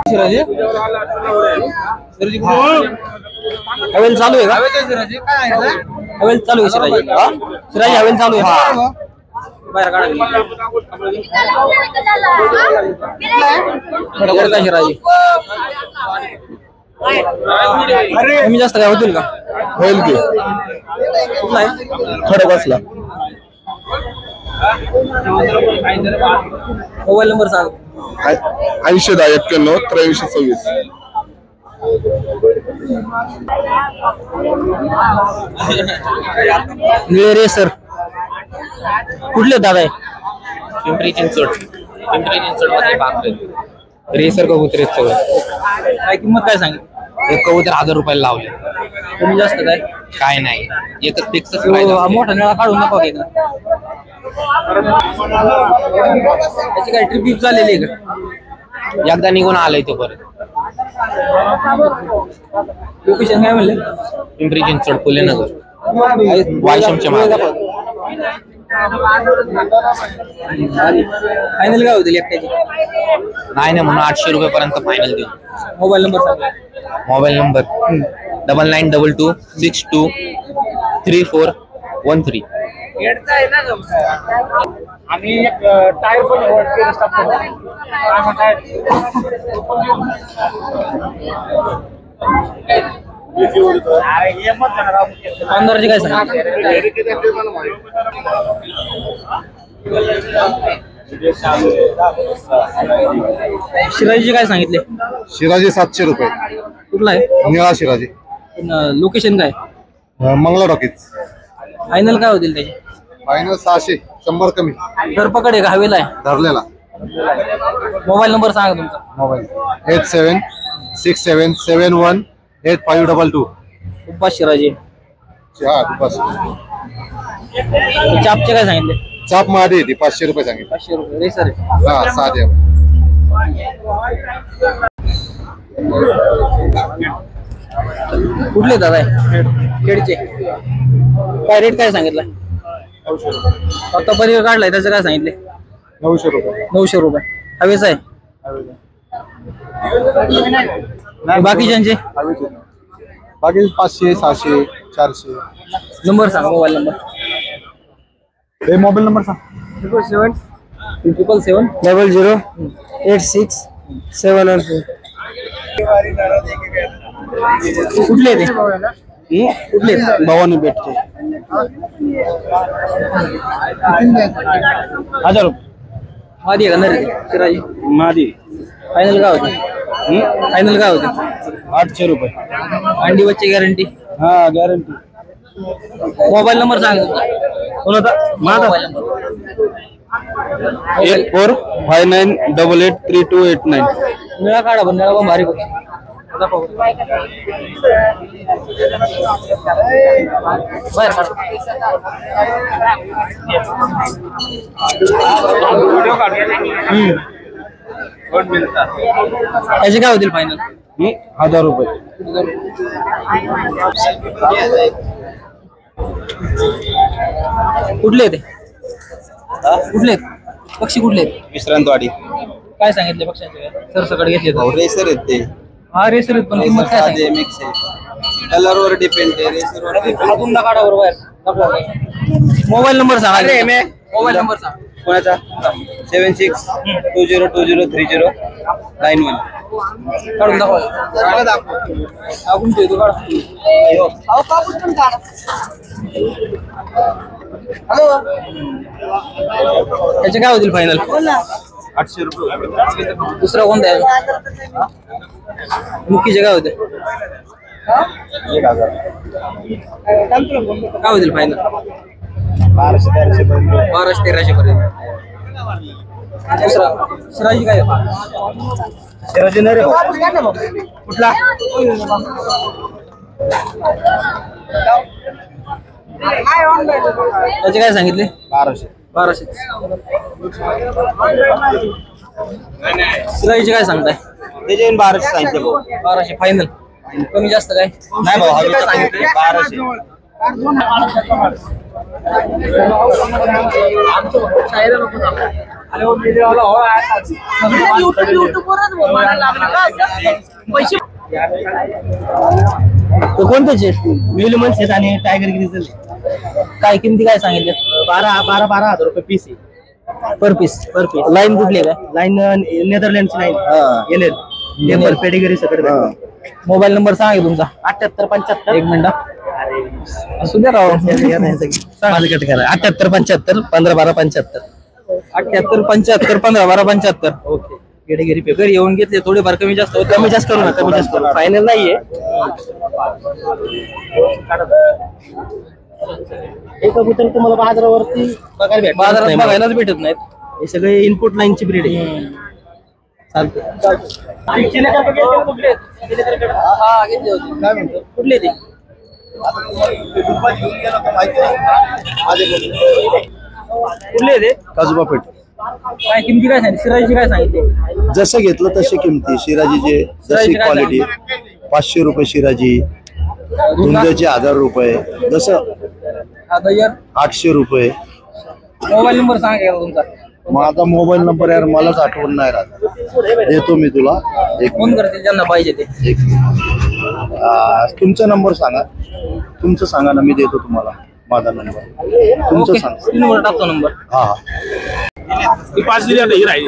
शिराजी हवेल चालू आहे का? हवेल चालू आहे शिराजी. शिराजी हवेल चालू आहे. बाहेर काढा का शिराजी. कमी जास्त काय होतील का? होईल की. खडक बसला. मोबाईल नंबर सांग. 8010918326. रे सर कुठले दादा आहे? पिंपरी चिंचवड मध्ये बाकरे रेसर कबूतर आहेत सगळं. काय किंमत काय सांगितली? एक कबूतर 1000 रुपयाला लावले. कमी जास्त काय नाही, एकच फिक्स. मोठा निळा काढून नको का? त्याची काय ट्रिप झालेली आहे का? एकदा निघून आलंय तो परत. लोकेशन काय म्हणले? पिंपरी चिंचवड पुलेनगर वायशमच्या मागे. फायनल काय होतील एकट्याची? नाही ना म्हणून 800 रुपयापर्यंत फायनल देऊ. मोबाईल नंबर सांगा. Mobile number 9922623413. आणि एक टायर पण अंदाराची काय सांगा? शिराजीचे काय सांगितले? शिराजी 700 रुपये. कुठला आहे? निळा शिराजी. लोकेशन काय? मंगला टॉकीज. फायनल काय होतील त्याचे? फायनल 600. 100 कमी. धरपकड आहे का? हवेला आहे? धरलेला. मोबाईल नंबर सांगा तुमचा. मोबाईल 8767718522. उपास शिराजी. बस. चापचे काय सांगितले? चाप मध्ये येते 500 रुपये सांगितले. 500 रुपये रेसर आहे. हा साधे. कुठले दादा आहे? खेडचे. काय रेट काय सांगितलं? फक्त परिवार काढलाय त्याचं काय सांगितले? 900 रुपये. 900 रुपये. हवेच आहे. बाकीच्यांचे बाकी 500 600 400. नंबर सांगा. Mobile number. मोबाईल नंबर सांग. 777 008671. कुठले ते? कुठले? भवानी भेटते. 1000 रुपये. मादी आहे का नरे? शिराजी मादी. फायनल काय होते? फायनल काय होते? 800 रुपये. अंडी बच्चे गॅरंटी? हा गॅरंटी. मोबाईल नंबर सांग. कोणाचा? माझा. 8459883289. निळा काढा पण निळा पण भारी बघ. बाहेर काढा. त्याचे काय होतील फायनल? 1000 रुपये. कुठले ते? कुठले पक्षी? कुठले? विश्रांतवाडी. काय सांगितले पक्ष्यांचे? सर सकट घेतले. रेसर आहेत ते. हा रेसर आहेत पण किंमत काय सांगितली? मिक्स आहे. कलर वर डिपेंड आहे. रेसर वर हातून काढा बरोबर. मोबाईल नंबर सांगा. मोबाईल नंबर सांगा. कोणाचा? 7620203091. काढून दाखवा. आपण ठेवतो काढा. त्याचे काय होतील फायनल? 800 रुपये. दुसरा कोणता आहे? मुख्यचे काय होते? 1000. काय होतील फायनल? 1200-1300 पर्यंत. दुसरा शिराजी काय? शिराजी नाही रे. कुठला? त्याचे काय सांगितले? 1200. शिराजीचे काय सांगताय? त्याचे 1200 सांगितले भाऊ. 1200 फायनल. कमी जास्त काय नाही भाऊ. हवेचं सांगितले 1200. कोणते विलियम्स आहेत आणि टायगर ग्रिझल काय किमती काय सांगितले? 12,000 रुपये पीस आहे पर पीस लाईन कुठली आहे काय? लाईन नेदरलँडची लाईन येणार पेपर पेडिग्री सकट मोबाईल नंबर सांगा तुमचा. 7875 एक मिनिट असू द्या राव. 7875 151275 7875 151275. ओके पेडिग्री पेपर येऊन घेतले थोडेफार कमी जास्त होते. कमी जास्त करू ना कमी जास्त करू फायनल नाहीये हे कबूतर तुम्हाला बाजारावरती बघायला भेटणार बाजारात नाही. बघायलाच भेटत नाहीत. हे सगळे इनपुट लाईनची ब्रीड आहे चालतं हा घेतले होते. काय म्हणतो कुठले ते? कुठले ते? काजूबा पेठ काय किमती काय सांगितली? सिराजीची काय सांगितले? जसं घेतलं तशी किमती शिराजीचे जशी शिराजी काय क्वालिटी 500 रुपये शिराजी धुंद्याचे 1000 रुपये जसं आता यार 800 रुपये. मोबाईल नंबर सांगा तुमचा. मग आता मोबाईल नंबर यार मलाच आठवण नाही राहत देतो मी तुला एक फोन करतील ज्यांना पाहिजे ते. एक तुमचा नंबर सांगा तुमचं सांगा ना मी देतो तुम्हाला माझा नंबर तुमचं ओके सांगा स्क्रीनवर टाकतो नंबर. हा हा ही 5 दिली आता ही राहिली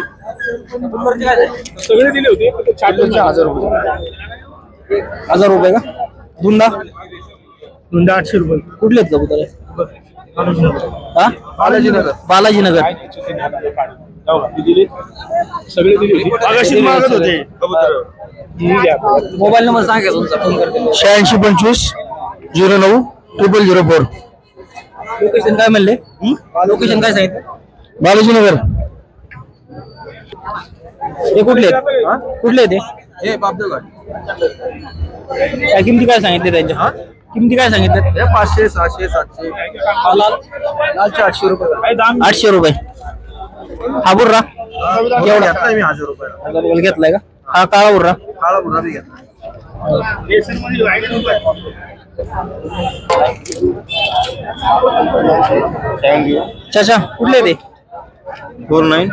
नंबरची काय सांगितली? सगळे दिले होते 1000 रुपये 1000 रुपये का? धुंदा धुंदा 800 रुपये कुठले आहेत कबूतर? हा बालाजीनगर. दिली सगळे दिली होती आगाशीच मागत होते मोबाईल नंबर सांगा तुमचा. फोन करतील. 8625 09 0004 लोकेशन काय म्हणले? लोकेशन काय सांगितलं? बालाजीनगर. हे कुठले आहेत? कुठले आहेत ते? काय किमती काय सांगितले त्यांच्या? किमती काय सांगितले? 500 600 700 लालचे 800 रुपये. दाम 800 रुपये. हा बुर्रा एवढा मी 1000 रुपये 1000 रुपये घेतलाय का? हा काळा बुर्रा काळा गुन्हा बी घेतला चाचा कुठले ते? 49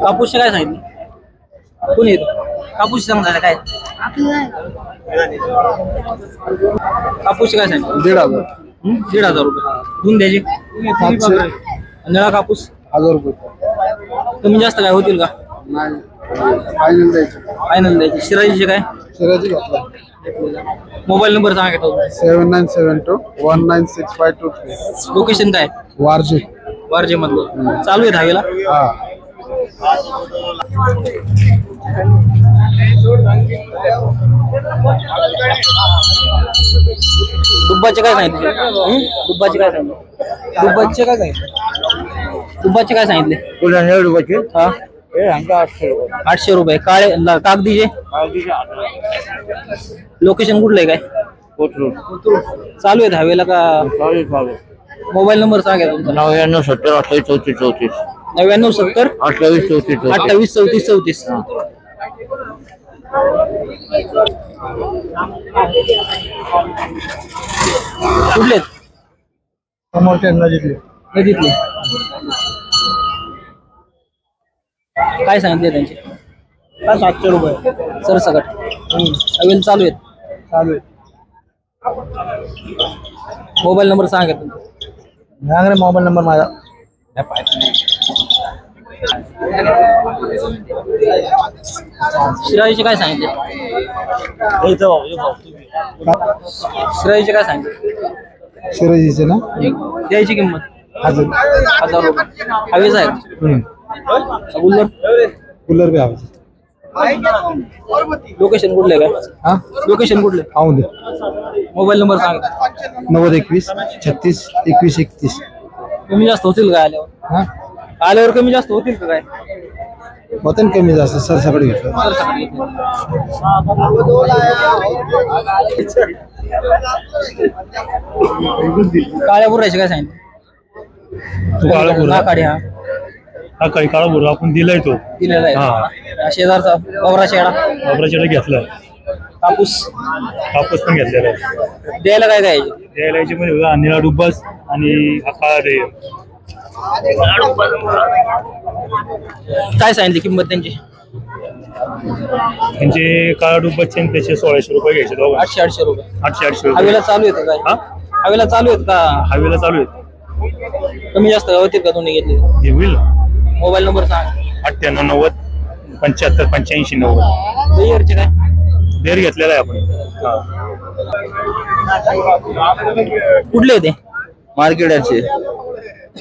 कापूसचे काय सांगितले? कोणी येतो? कापूस सांगा काय? कापूसचे काय सांगितले? 1500 1,500 रुपये. धुवून द्यायचे. 700 निळा कापूस 1000 रुपये कमी जास्त काय होतील का? फायनल द्यायचं फायनल द्यायचे. शिराजीचे काय? शिराजी घेतला मोबाईल नंबर सांगा तुमचा. 7972 196523 लोकेशन काय? वारजे वारजे मधलं. चालू आहे दहावीला. हा दुब्बाचे काय सांगितले? दुब्बाचे काय सांगितले? दुब्बाचे काय सांगितले? दुब्बाचे काय सांगितले? तुला 100 रुपये हा 800 रुपये 800 रुपये. काळे कागदीचे लोकेशन कुठलं आहे काय? चालू आहे दहावीला का? मोबाईल नंबर सांगा तुमचा. 99 70 28 34 34 99 70 28 34 28 34 34. कुठले? समोरच्या नजीकले नदीतले. काय सांगितले त्यांचे? 700 रुपये सरसकट अवेल चालू आहेत. चालू आहे मोबाईल नंबर सांगा तुमचा. मोबाईल नंबर माझा शिराजीचे काय सांगितले? शिराजीचे काय सांगितले? शिराजीचे ना द्यायची किंमत 1000 रुपये. हवेच आहे गुल्लर. कूलर बी हवा लोकेशन कुठले काय? हा लोकेशन कुठले? पाहून दे मोबाईल नंबर सांगा. 90 21 36 21 31 कमी जास्त होतील का आल्यावर? हा आल्यावर कमी जास्त होतील का काय? होतं ना कमी जास्त सर सगळं घेतलं काळ्या बुर्राचे काय सांगितलं? काळी हा हा काही काळा बोलला आपण दिलाय तो दिलेला आहे. शेजारचा बबरा शेडा वापराच्या घेतला कापूस कापूस पण घेतलेला आहे. द्यायला काय काय द्यायला याच्यामध्ये बघा निळा डुब्बास आणि हा काळा ड्रेम. काय सांगितली किंमत त्यांची? त्यांचे काळा डुब्बाचे आणि त्याचे 1600 रुपये घ्यायचे दोघं. 800 रुपये. 800 रुपये. हवेला चालू येतं काय? हा हवेला चालू आहेत का? हवेला चालू आहेत. कमी जास्त होतील का तुम्ही घेतले? हे होईल. मोबाईल नंबर सांग. 98 90 75 85 90. बेयरचे काय? देर घेतलेला आहे आपण. कुठले ते? मार्केटचे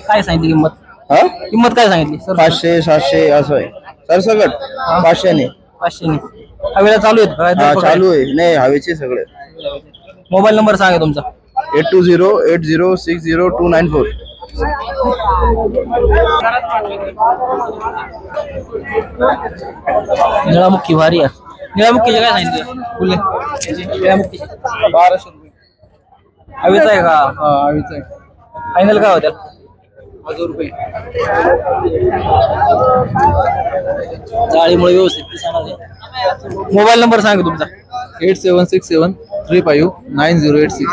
काय सांगितली किंमत? हा किंमत काय सांगितली सर? 500 700 असं आहे सरसकट 500 ने 500 ने. हवेला चालू आहेत का? हा चालू आहे नाही हवेचे सगळे. मोबाईल नंबर सांगा तुमचा. 8208060294. निळामुखी भारी आहे. निळामुखीचे काय सांगितले? फुले निळामुखी 1200 रुपये. हवेचा आहे का? हवेचा आहे. फायनल काय होत्या? 1000 रुपये. जाळीमुळे व्यवस्थित दिसणार आहे. मोबाईल नंबर सांगा तुमचा. 8767359086.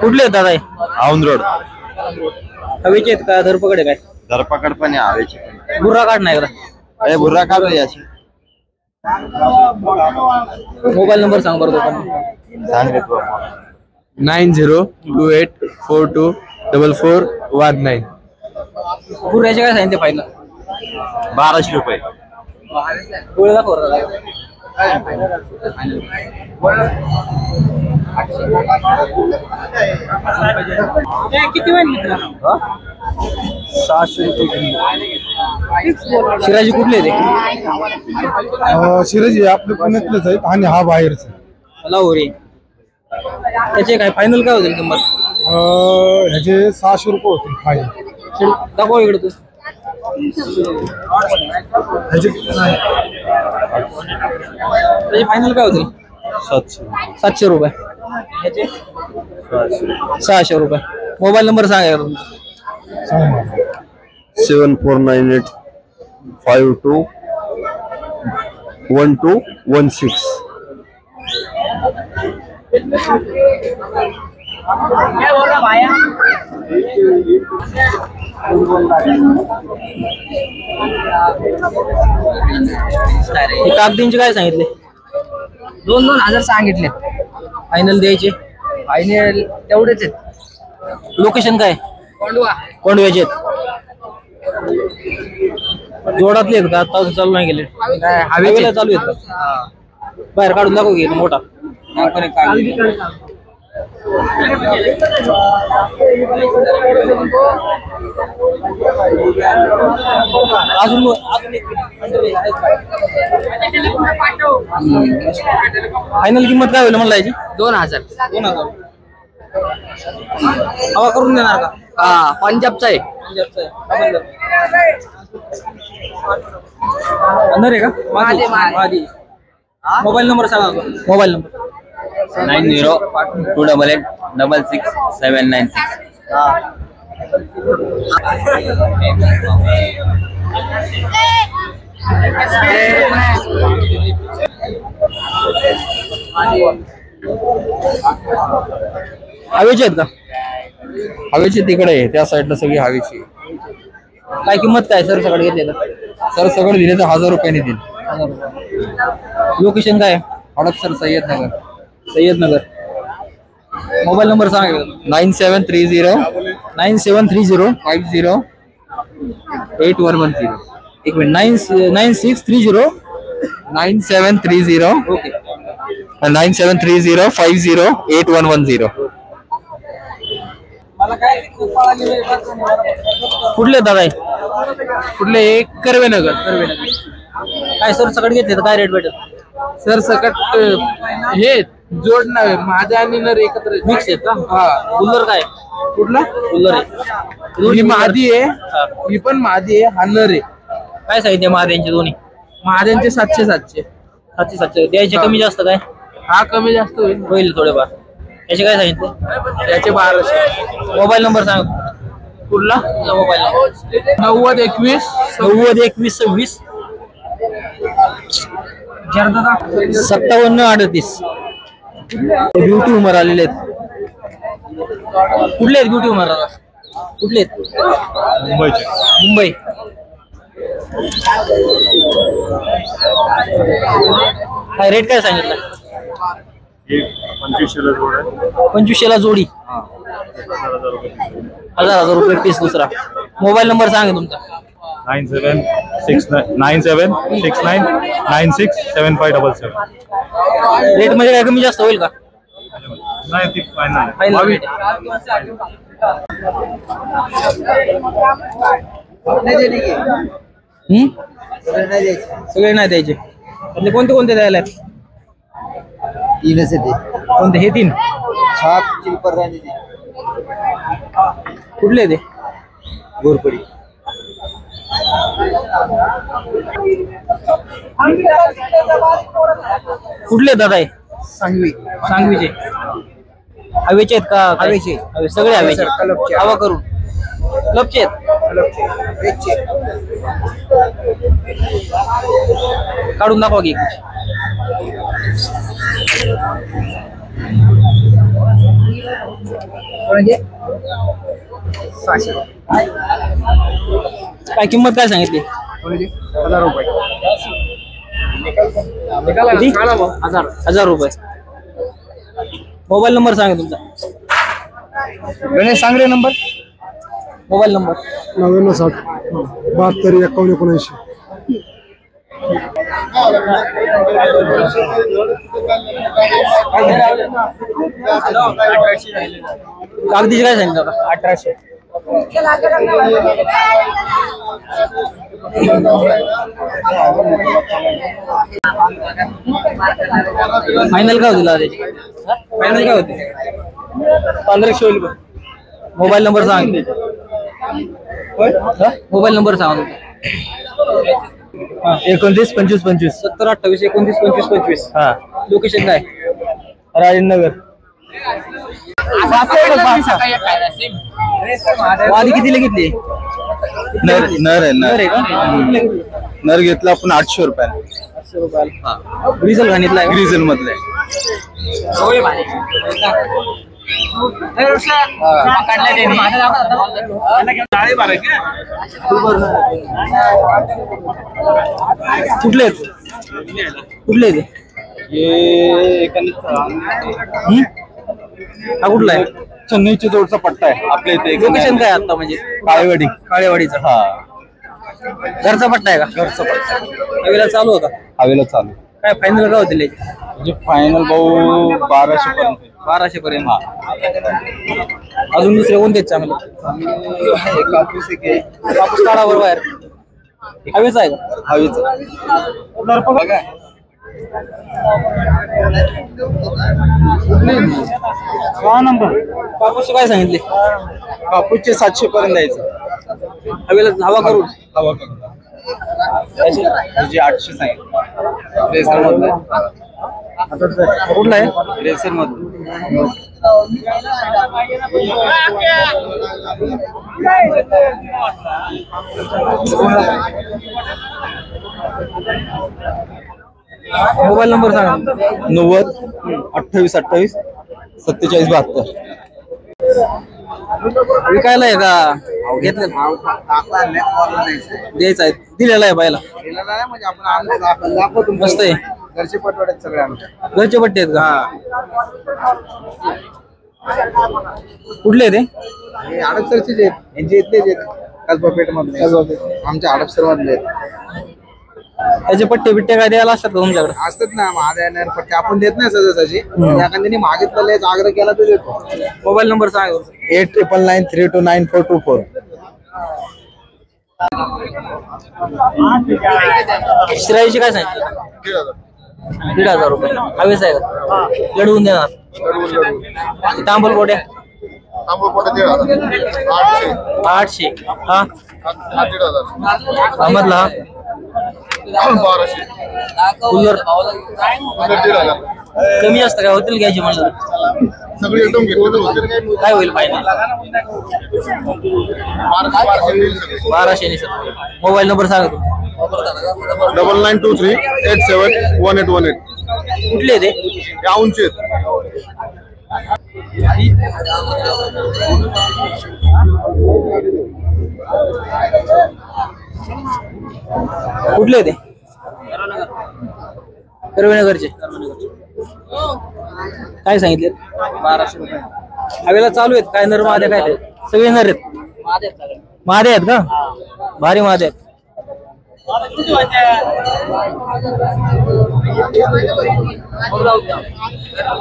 कुठले आहेत दादा? औंध रोड. हवेचे आहेत का? धरपकड आहे काय? धरपकड पण आहे हवेचे. बुर्रा काढ नाही का? अरे बुर्रा काढ रे याची. मोबाईल नंबर सांग बरं दुकान. सांग रे तू. 9028424419. बुर्ऱ्याचे काय सांगितले फायनल? 1200 रुपये. डोळे दाखव दादा. किती वेळ मित्र? 600 रुपये. शिराजी कुठले ते? शिराजी आपल्या पुण्यातलेच आहेत आणि हा बाहेरचा. लाहोरी. त्याचे काय फायनल काय होतील किंमत? ह्याचे 600 रुपये होतील फाईल. दाखव इकडे तू. ह्याचे त्याचे फायनल काय होतील? 700 रुपये. ह्याचे 600 रुपये. मोबाईल नंबर सांगा तुमचा. 7498521216. कागदींचे काय सांगितले? 2,000 सांगितले. फायनल द्यायचे? फायनल तेवढेच आहेत. लोकेशन काय? कोंडव्याचे आहेत. जोडातले आहेत का? आता अजून चालू नाही गेले? हवेला चालू आहेत का? बाहेर काढून दाखव घे मोठा. अजून फायनल किंमत काय होईल म्हणला याची? 2,000. 2000. हवा करून देणार का? हा पंजाबचा आहे. अंदर आहे का? मादी. मोबाईल नंबर सांगा. Mobile number 9028866796. हवेचे आहेत का? हवेची तिकडे आहे त्या साईडला सगळी हवेची. काय किंमत काय सर सगळं घेतलेलं? सर सगळं दिले तर 1000 रुपयाने देईल. लोकेशन काय? हडपसर सय्यदनगर. सय्यदनगर. मोबाईल नंबर सांगा. 9730 9730 508110. एक मिनिट. 9630 9730 ओके. 9730 508110. कुठले दादा? कुठले एक कर्वेनगर. काय सर सगळं घेतले तर काय रेट भेटेल? सर सकट हे जोड नावे माझे आणि नर एकत्र मिक्स आहेत का? हा. गुल्लर काय? कुठला गुल्लर आहे. ही मादी आहे. ही पण मादी आहे. हा नर आहे. काय सांगितले महाद्यांचे दोन्ही? महाद्यांचे 700 700 द्यायचे कमी जास्त काय? हा कमी जास्त होईल. होईल थोडेफार. याचे काय सांगितले? त्याचे 1200. मोबाईल नंबर सांग. कुठला मोबाईल 9021 9021 26 5738 ब्युटी उमर आलेले आहेत. कुठले आहेत ब्युटी उमर? कुठले आहेत? मुंबई. काय रेट काय सांगितलं? 2500 जोडी. 1000 रुपये पीस. दुसरा मोबाईल नंबर सांगा तुमचा. 9769969757. रेट मध्ये काय कमी जास्त होईल का? Final rate. सगळे नाही द्यायचे. त्यातले कोणते कोणते द्यायला आहेत? कोणते? हे 3 कुठले ते? गोरपडी. कुठले दादा? आहे सांगवी. सांगवीचे. हवेचे आहेत का? हवेचे. हवे सगळे हवेचे. हवा करून क्लबचे आहेत. काढून दाखवा की. काय किंमत काय सांगितली? 1000 रुपये. 1000 रुपये. मोबाईल नंबर सांगा तुमचा. गणेश सांगरे नंबर. Mobile number 9960 72 51 79. कागदीचे काय सांगितलं का? 1800. फायनल काय होतील? फायनल काय होते? 1500 होईल. मोबाईल नंबर सांग. मोबाईल नंबर सांग. 29 25 25. 70 28 29 25 25. हा. लोकेशन काय? राजेंद्रनगर. आधी कितीला घेतली? नर आहे नर आहे का? नर घेतला आपण 800 रुपयाला. 800 रुपयाला. ग्रीजल घाणीतला आहे. ग्रीझल मधला कुठले आहेत? कुठले आहेत? हा कुठला आहे? चेन्नईच्या जोडचा पट्टा आहे आपल्या इथे. लोकेशन काय आता? म्हणजे काळेवाडी. काळेवाडीचा. हा, घरचा पट्टा आहे का? घरचा पट्टा. हवेला चालू होता. हवेला चालू. काय फायनल काय होतील? म्हणजे फायनल भाऊ 1200 पर्यंत. 1200 पर्यंत. अजून दुसरे कोणते चांगले? कापूस काढा बरोबर बाहेर. हवेचा आहे का? हवेचा. नंबर. कापूसचे काय सांगितले? कापूसचे 700 पर्यंत द्यायचं. हवेला हवा करून. हवा करून. त्याचे 800 सांगितलं. रेसर मधलं. कुठला आहे? रेसर मधलं. मोबाईल नंबर सांगा. 90 28 28 47 72. विकायला आहे का? घेतलं द्यायचं आहे. दिलेला आहे बायला. मस्त आहे. घरचे पटवड्यात सगळे आमच्या. घरचे पट्टे आहेत का? कुठले ते? हे हडपसरचे आहेत. यांचे इथलेच आहेत. कसबापेठ मधले. आमच्या हडपसर मधले आहेत. त्याचे पट्टे बिट्टे काय द्यायला असतात का तुमच्याकडे? असतात ना. महादयाने पट्टे आपण देत नाही सहजासहजी. एखाद्याने मागितलेला आग्रह केला तर देतो. मोबाईल नंबर सांगा. 8993299424. शिराईची काय सांगितलं? 1500 रुपये. हवेच आहे का? लढवून देणार. तांबल पोट्या 800. हा अहमदला कूलर कमी जास्त काय होतील घ्यायचे म्हणलं? सगळे एकदम घेतले काय होईल फायनल? 1200 सर. मोबाईल नंबर सांगा तुम्ही. 9923871818. कुठले ते? याऊनचे कुठले ते? कर्वेनगरचे. काय सांगितले? 1200 रुपये. हवेला चालू आहेत काय? नर मादे काय ते? सगळे नर आहेत. मादे आहेत का? भारी मादे आहेत.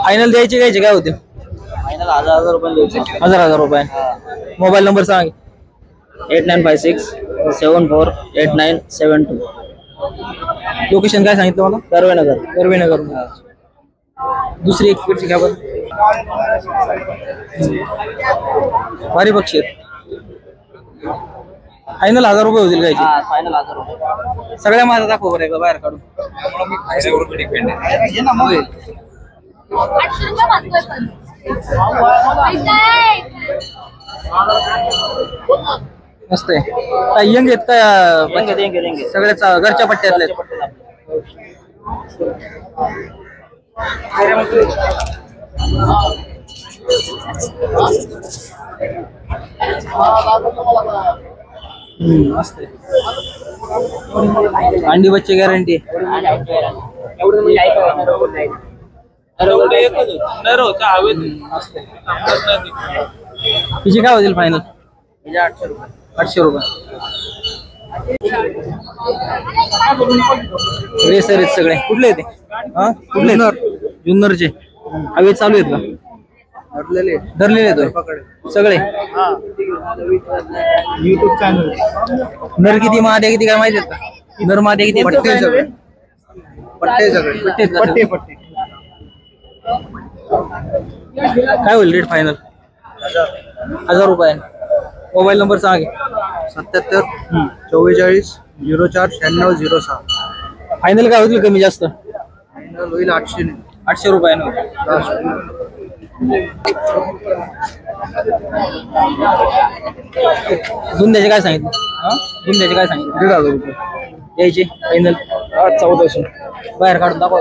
फायनल द्यायचे घ्यायचे काय होते? फायनल 1000 रुपये द्यायचे. 1000 रुपये. मोबाईल नंबर सांग. 8956748972. लोकेशन काय सांगितलं मला? कर्वेनगर. कर्वेनगर. दुसरी एक पिढी घ्या बरं. भारी पक्षी आहेत. फायनल 1000 रुपये होतील काय? फायनल 1000 रुपये. सगळ्या माझा दाखव बरं एकदा बाहेर काढून. मस्त आहे. काय यंग आहेत काय? सगळ्याच घरच्या पट्ट्यातले आहेत. मस्त आहे. अंडी बच्चे गॅरंटी. तिची काय होतील फायनल? 800 रुपये. रेसर आहेत सगळे. कुठले आहेत ते? कुठले? जुन्नरचे. हवे चालू आहेत का? धरलेले आहेत सगळे. YouTube channel. नर किती मादे किती काय माहिती आहेत का? नर मादे किती? पट्टे सगळे. पट्टे. काय होईल रेट फायनल? 1000 रुपये. मोबाईल नंबर सांग. 77 44 04 96 06. फायनल काय होतील कमी जास्त? फायनल होईल 800. 800 रुपये. धुंद्याचे काय सांगितलं? धुंद्याचे काय सांगितलं? 1500 रुपये. द्यायचे फायनल 1400. बाहेर काढून दाखवा.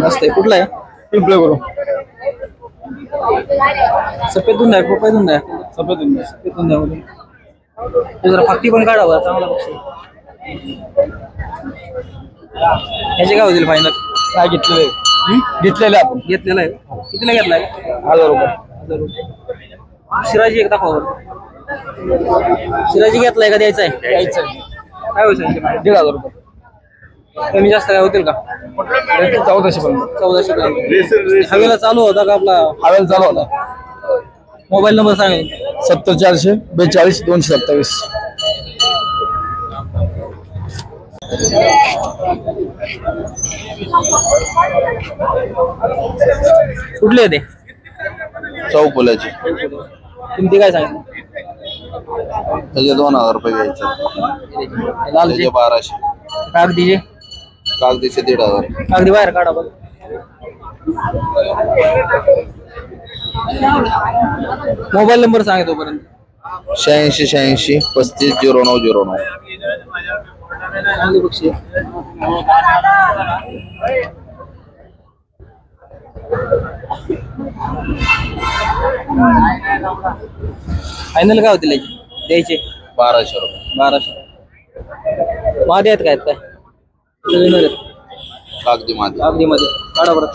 मस्त आहे. कुठला आहे? पिंपळे करू. सफेद धुंदा आहे. पोपाय धुंदा आहे. सफेद धुंद्यामध्ये जरा फाटी पण काढावा चांगला पक्षी. ह्याचे काय होतील फायनल? काय घेतलेले? आपण घेतलेला आहे. कितीला घेतलाय? 1000 रुपये. 1000 रुपये. शिराजी एक दाखवा. शिराजी घेतलाय का? द्यायचा आहे? काय होईल? 1500 रुपये. कमी जास्त काय होतील का? 1400 पर्यंत. 1400. हवेला चालू होता का आपला? हवेला चालू होता. मोबाईल नंबर सांगेल. 70 442 227. कुठले ते? चौफुलाची. किमती काय सांगितलं? त्याचे 2000 रुपये घ्यायचे. लालचे? 1200. कागदीचे? कागदीचे 1500. कागदी बाहेर काढा बघ. मोबाईल नंबर सांगा तोपर्यंत. 86 86 35 0909. पक्षी फायनल काय होतील द्यायचे? 1200 रुपये. 1200. मादे आहेत काय? काय कागदी माती. कागदी मध्ये काढा बरं.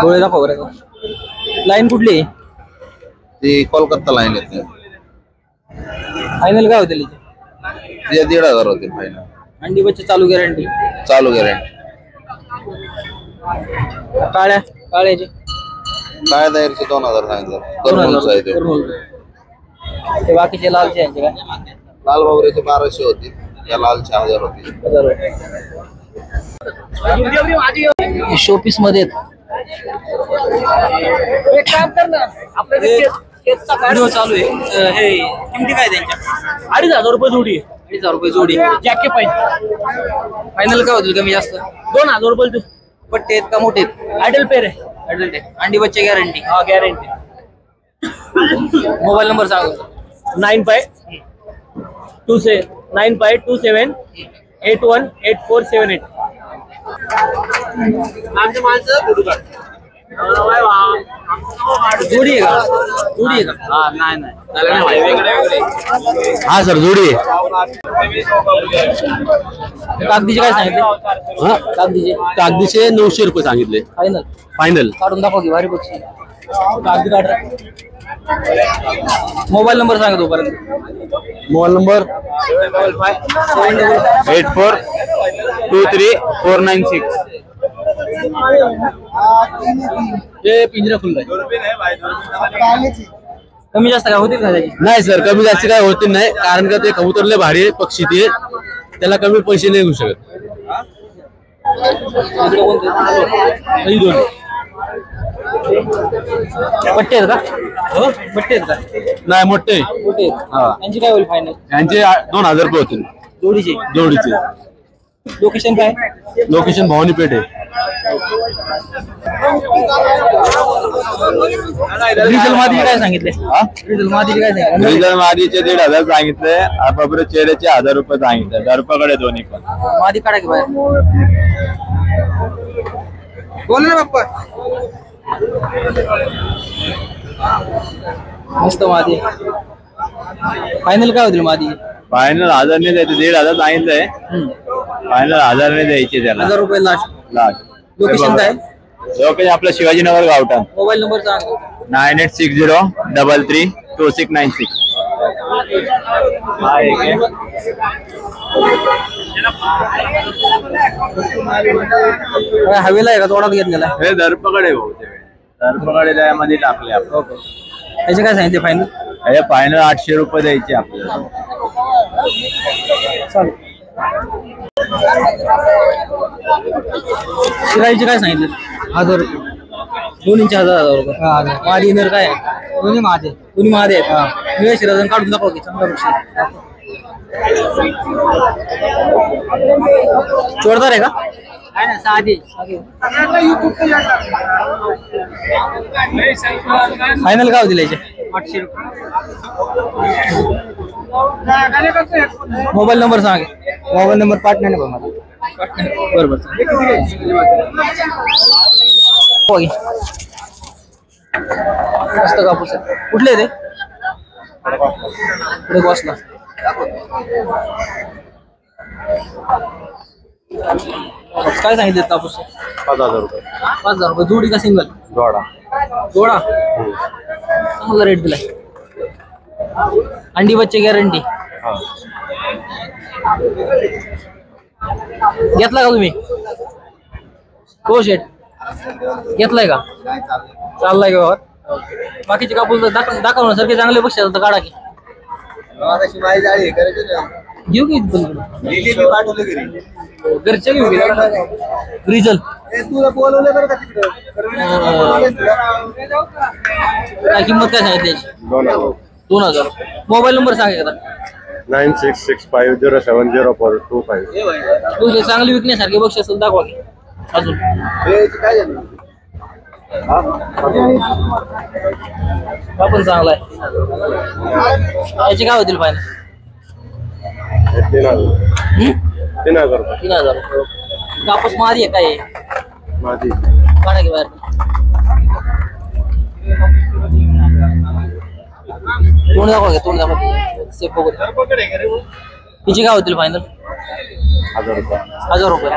डोळे दाखव बरं. लाईन कुठली? ती कोलकाता लाईन येते. फायनल काय होतील? ते 1500 होतील फायनल. अंडी बच्चे चालू गॅरंटी? चालू गॅरंटी. काळ्याचे काय तयारीचे 2000 सांगितलं. कर्नूलचं आहे ते. ते बाकीचे लालचे यांचे काय? लाल बाबरीचे 1200 होती. या लालच्या 1000 होती. शोपीस मध्ये एक काम कर ना आपल्या व्हिडिओ चालू आहे. हे किमती काय त्यांच्या? 2,500 रुपये जोडी 2,500 रुपये जोडी. जॅके पाहिजे. फायनल काय होतील कमी जास्त? 2,000 रुपये तू पट्टे आहेत का मोठे आहेत? आयडल पेर आहे. अडल्ट आहे. अंडी बच्चे गॅरंटी. हा गॅरंटी. मोबाईल नंबर सांगा. 9527 818478. आमच्या माणसं फोटो काढ. जोडी आहे का? जोडी आहे का? हा नाही नाही त्याला नाही माहिती. हा सर जोडी आहे. कागदीचे काय सांगितले? हा कागदीचे कागदीचे 900 रुपये सांगितले फायनल. फायनल. काढून दाखव की भारी बक्षी. कागदी काढ. मोबाईल नंबर सांगा तोपर्यंत. Mobile number 84234996. हे पिंजरा खुल्ला आहे. कमी जास्त काय होतील का त्याची? नाही सर कमी जास्त काय होत नाही कारण का ते कबूतरले भारी पक्षी ते त्याला कमी पैसे नाही घेऊ शकत. इकडे कोणते? ही दोन पट्टे आहेत का? हो पट्टे आहेत का? नाही मोठे कुठे आहेत? हा. यांची काय होईल फायनल? यांचे 2000 रुपये होतील जोडीचे. जोडीचे. लोकेशन काय? लोकेशन भवानी पेठ आहे. डिझेल मादी काय सांगितले? डिझेल मादी काय सांगितले? डिझेल मादीचे 1,500 सांगितले. आपले चेहऱ्याचे 1000 रुपये सांगितले. दर्पाकडे दोन्ही पण. मादी काढा की बाहेर. बोल ना बाप्पा. मस्त मादी. फायनल काय होतील मादी? फायनल 1000 नाही द्यायचे. 1,500 सांगितलंय. फायनल 1000 नाही द्यायचे त्याला. 1000 रुपये लास्ट. लास्ट. लोकेशन काय? लोकेशन आपलं शिवाजीनगर गावठाण. मोबाईल नंबर सांगा. 9860332696. हवेला आहे का तोडात घेतलेला आहे? हे दर्पकडे भाऊ दर्पकडे त्यामध्ये टाकले आपण. त्याचे काय सांगितले फायनल? हे फायनल 800 रुपये द्यायचे आपल्याला. चालेल. शिराईचे काय सांगितले? 1000 रुपये. दोन्हीचे 1000 रुपये. मादी नर काय? दोन्ही महादे. दोन्ही महादे आहेत. निळे शिराजन काढून दाखव की चांगला पक्षी. चोरदार आहे का? साधी. फायनल काय होतील याचे? 800 रुपये. मोबाईल नंबर सांगा. मोबाईल नंबर पाठवणार नाही मला. बरोबर. मस्त कापूस आहे. कुठले ते? पुढे बसला. काय सांगितले कापूस? 5000 रुपये. 5000 रुपये. जोडी का सिंगल? जोडा. जोडा चांगला रेट दिलाय. अंडी बच्चे गॅरंटी. घेतला का तुम्ही? हो शेट घेतलाय का? चाललाय का गावात? बाकीचे कापूस दाखवण्यासारखे चांगले बक्षीस असतात काढा की. घेऊ की घरचे घेऊ की रिझल्ट. तुला बोलवलं बरं का तिकडं. काय किंमत काय सांगितली याची? 2000. मोबाईल नंबर सांगा एकदा. 9665070425. तुझे चांगली विकण्यासारखे बक्षीस असेल दाखवा की अजून. काय झालं? हा पण चांगला आहे. याचे काय होतील फायनल? 3000 रुपये. 3000. कापूस मारी आहे काय? माझी काढा की बाहेर. तोंड दाखवा की तोंड दाखवा. सेफ बघू. तिचे काय होतील फायनल? 1000 रुपये. 1000 रुपये.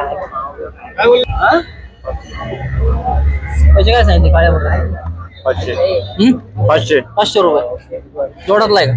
त्याचे काय सांगितले काळ्यावर? 500. 500. 500 रुपये. जोडातला आहे का?